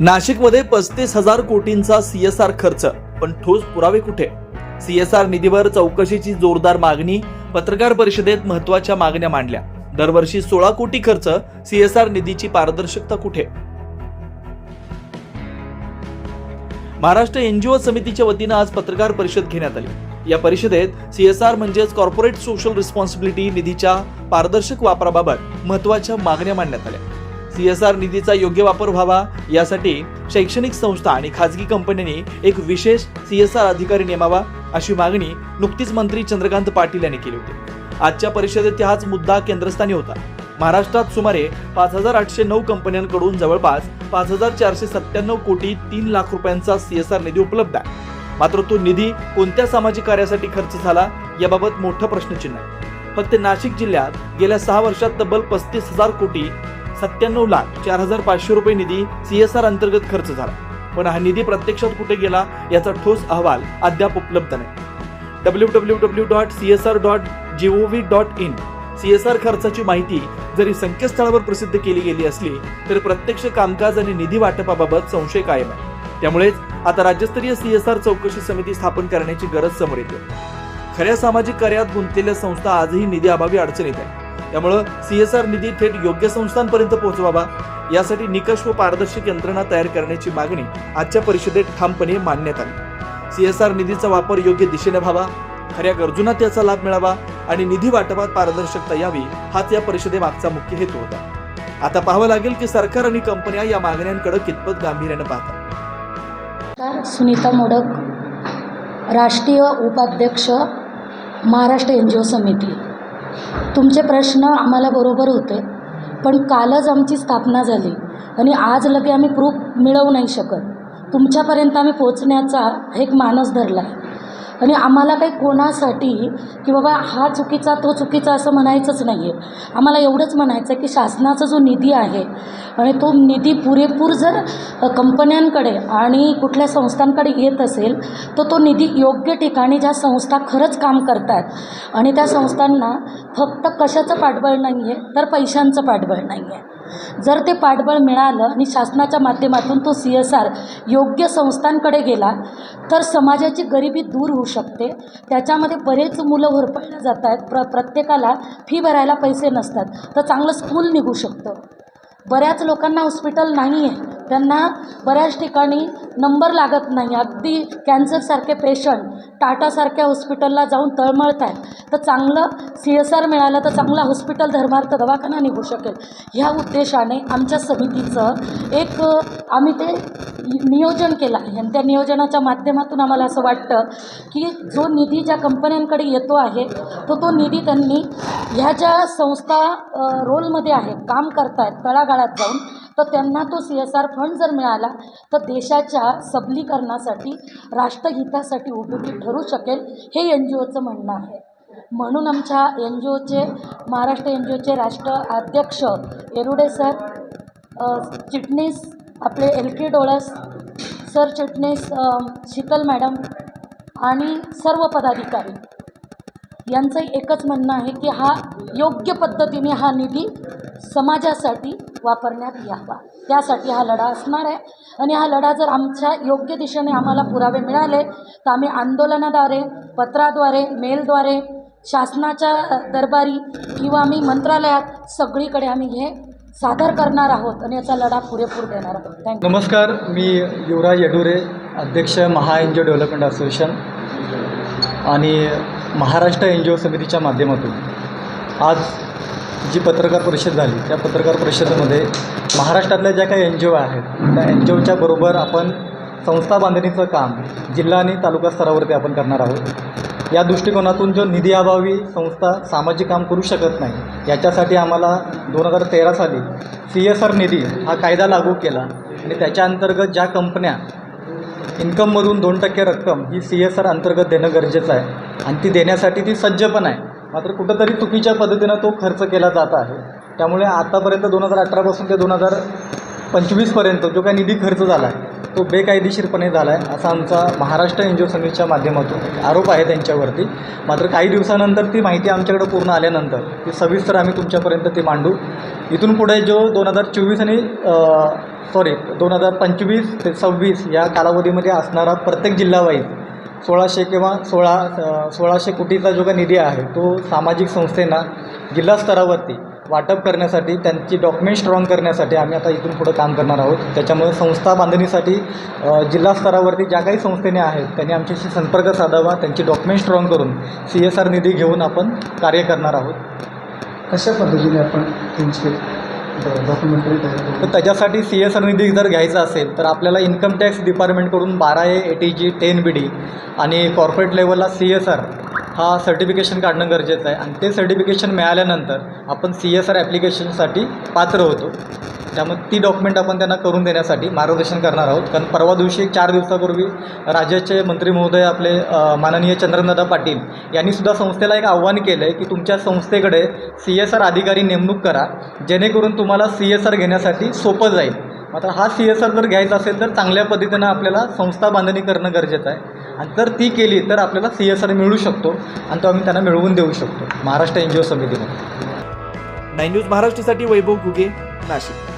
नाशिकमध्ये 35,000 कोटींचा CSR खर्च, पण ठोस पुरावे कुठे? CSR निधीवर चौकशीची जोरदार मागणी, पत्रकार परिषदेत महत्त्वाच्या मागण्या मांडल्या. दरवर्षी 16 कोटी खर्च, CSR निधीची पारदर्शकता कुठे? महाराष्ट्र NGO समितीच्या वतीनं आज पत्रकार परिषद घेण्यात आली. या परिषदेत CSR म्हणजेच कॉर्पोरेट सोशल रिस्पॉन्सिबिलिटी निधीच्या पारदर्शक वापराबाबत महत्त्वाच्या मागण्या मांडण्यात आल्या. CSR निधीचा योग्य वापर व्हावा यासाठी शैक्षणिक संस्था आणि खाजगी कंपन्यांनी एक विशेष CSR अधिकारी नेमावा, अशी मागणी नुकतीच मंत्री चंद्रकांत पाटील यांनी केली होती. आजच्या परिषदेत हाच मुद्दा केंद्रस्थानी होता. महाराष्ट्रात सुमारे 5,809 कंपन्यांकडून जवळपास 5,497 कोटी 3 लाख रुपयांचा CSR निधी उपलब्ध आहे. मात्र तो निधी कोणत्या सामाजिक कार्यासाठी खर्च झाला याबाबत मोठं प्रश्नचिन्ह आहे. फक्त नाशिक जिल्ह्यात गेल्या 6 वर्षात तब्बल 35,000 कोटी 97,04,500 रुपये निधी CSR अंतर्गत खर्च झाला. पण हा निधी प्रत्यक्षात कुठे गेला याचा ठोस अहवाल अद्याप उपलब्ध नाही. www.csr.gov.in CSR खर्चाची माहिती जरी संकेतस्थळावर प्रसिद्ध केली गेली असली तरी प्रत्यक्ष कामकाज आणि निधी वाटपाबाबत संशय कायम आहे. त्यामुळेच आता राज्यस्तरीय CSR चौकशी समिती स्थापन करण्याची गरज समोर येते. खऱ्या सामाजिक कार्यात गुंतलेल्या संस्था आजही निधी अभावी अडचणीत आहेत. त्यामुळे CSR निधी थेट योग्य संस्थांपर्यंत पोहोचवावा यासाठी निकष व पारदर्शक यंत्रणा तयार करण्याची मागणी आजच्या परिषदेत ठामपणे मांडण्यात आली. CSR निधीचा वापर योग्य दिशेने व्हावा, खऱ्या गरजूंना त्याचा लाभ मिळावा आणि निधी वाटपात पारदर्शकता यावी, हाच या परिषदेमागचा मुख्य हेतू होता. आता पाहावं लागेल की सरकार आणि कंपन्या या मागण्यांकडे कितपत गांभीर्याने पाहतात. सुनीता मोडक, राष्ट्रीय उपाध्यक्ष, महाराष्ट्र NGO समिती. तुमचे प्रश्न आम्हाला बरोबर होते, पण कालच आमची स्थापना झाली आणि आज लगे आम्ही प्रूफ मिळवू नाही शकत. तुमच्यापर्यंत आम्ही पोचण्याचा एक मानस धरला आहे आणि आम्हाला काही कोणासाठी की बाबा हा चुकीचा तो चुकीचा असं म्हणायचंच नाही आहे. आम्हाला एवढंच म्हणायचं आहे की शासनाचा जो निधी आहे आणि तो निधी पुरेपूर जर कंपन्यांकडे आणि कुठल्या संस्थांकडे येत असेल तर तो निधी योग्य ठिकाणी ज्या संस्था खरंच काम करतात आणि त्या संस्थांना फक्त कशाचं पाठबळ नाही आहे तर पैशांचं पाठबळ नाही आहे. जर ते पाठबळ मिळालं आणि शासनाच्या माध्यमातून तो CSR योग्य संस्थांकडे गेला तर समाजाची गरिबी दूर होऊ शकते. त्याच्यामध्ये बरेच मुलं होरपळल्या जात आहेत. प्रत्येकाला फी भरायला पैसे नसतात तर चांगलं स्कूल निघू शकतं. बऱ्याच लोकांना हॉस्पिटल नाही आहे, त्यांना बऱ्याच ठिकाणी नंबर लागत नाही. अगदी कॅन्सरसारखे पेशंट टाटासारख्या हॉस्पिटलला जाऊन तळमळत आहेत, तर चांगलं CSR मिळालं तर चांगला हॉस्पिटल धर्मार्थ दवाखाना निघू शकेल. ह्या उद्देशाने आमच्या समितीचं एक आम्ही ते नियोजन केलं आहे आणि त्या नियोजनाच्या माध्यमातून आम्हाला असं वाटतं की जो निधी ज्या कंपन्यांकडे येतो आहे तो निधी त्यांनी ह्या ज्या संस्था रोलमध्ये आहेत, काम करत आहेत तळागाळात जाऊन, तर त्यांना तो CSR फंड जर मिळाला तर देशाच्या सबलीकरणासाठी, राष्ट्रहितासाठी उपयोगी ठरू शकेल, हे NGOचं म्हणणं आहे. म्हणून आमच्या NGOचे, महाराष्ट्र NGOचे राष्ट्र अध्यक्ष येरुडे सर, चिटणीस आपले LK डोळस सर, चिटणीस शीतल मॅडम आणि सर्व पदाधिकारी यांचं एकच म्हणणं आहे की हा योग्य पद्धतीने हा निधी समाजासाठी वापरण्यात यावा. त्यासाठी हा लढा असणार आहे आणि हा लढा जर आमच्या योग्य दिशेने आम्हाला पुरावे मिळाले तर आम्ही आंदोलनाद्वारे, पत्राद्वारे, मेलद्वारे, शासनाच्या दरबारी किंवा आम्ही मंत्रालयात सगळीकडे आम्ही हे सादर करणार आहोत आणि याचा लढा पुरेपूर देणार आहोत. थँक्यू. नमस्कार, मी युवराज येडुरे, अध्यक्ष महा NGO डेव्हलपमेंट असोसिएशन आणि महाराष्ट्र NGO समितीच्या माध्यमातून आज जी पत्रकार परिषद झाली त्या पत्रकार परिषदेमध्ये महाराष्ट्रातल्या ज्या काही NGO आहेत त्या NGOच्या बरोबर आपण संस्था बांधणीचं काम जिल्हा आणि तालुका स्तरावरती आपण करणार आहोत. या दृष्टिकोनातून जो निधी अभावी संस्था सामाजिक काम करू शकत नाही, याच्यासाठी आम्हाला 2013 साली CSR निधी हा कायदा लागू केला आणि त्याच्या अंतर्गत ज्या कंपन्या इन्कममधून 2% रक्कम ही CSR अंतर्गत देणं गरजेचं आहे आणि ती देण्यासाठी ती सज्ज पण आहे. मात्र कुठंतरी चुकीच्या पद्धतीनं तो खर्च केला जात आहे. त्यामुळे आतापर्यंत 2018 पासून ते 25पर्यंत जो काही निधी खर्च झाला आहे तो बेकायदेशीरपणे झाला आहे असा आमचा महाराष्ट्र एन जी ओ समितीच्या माध्यमातून आरोप आहे त्यांच्यावरती. मात्र काही दिवसानंतर ती माहिती आमच्याकडे पूर्ण आल्यानंतर ती सविस्तर आम्ही तुमच्यापर्यंत ती मांडू. इथून पुढे जो 2024 आणि 2025 ते 26 या कालावधीमध्ये असणारा प्रत्येक जिल्हावाईज 1600 किंवा 1600 कोटीचा जो काही निधी आहे तो सामाजिक संस्थेंना जिल्हा स्तरावरती वाटप करण्यासाठी त्यांची डॉक्युमेंट स्ट्रॉंग करण्यासाठी आम्ही आता इथून पुढं काम करणार आहोत. त्याच्यामुळे संस्था बांधणीसाठी जिल्हा स्तरावरती ज्या काही संस्थेने आहेत त्यांनी आमच्याशी संपर्क साधावा, त्यांची डॉक्युमेंट स्ट्रॉंग करून CSR निधी घेऊन आपण कार्य करणार आहोत. कशा पद्धतीने आपण त्यांचे डॉक्युमेंटरी तयार करू? तर त्याच्यासाठी CSR निधी जर घ्यायचा असेल तर आपल्याला income tax डिपार्टमेंटकडून 12A ATG 10BD आणि कॉर्पोरेट लेवलला CSR हा सर्टिफिकेशन काढणं गरजेचं आहे. आणि ते सर्टिफिकेशन मिळाल्यानंतर आपण CSR ॲप्लिकेशनसाठी पात्र होतो. त्यामुळे ती डॉक्युमेंट आपण त्यांना करून देण्यासाठी मार्गदर्शन करणार आहोत. कारण परवा दिवशी 4 दिवसापूर्वी राज्याचे मंत्री महोदय आपले माननीय चंद्रकांतदादा पाटील यांनीसुद्धा संस्थेला एक आव्हान केलं आहे की तुमच्या संस्थेकडे CSR अधिकारी नेमणूक करा जेणेकरून तुम्हाला CSR घेण्यासाठी सोपं जाईल. मात्र हा CSR जर घ्यायचा असेल तर चांगल्या पद्धतीनं आपल्याला संस्था बांधणी करणं गरजेचं आहे. आणि जर ती केली तर आपल्याला CSR मिळू शकतो आणि तो आम्ही त्यांना मिळवून देऊ शकतो महाराष्ट्र NGO समितीमध्ये. 9 न्यूज महाराष्ट्रासाठी वैभव घुगे, नाशिक.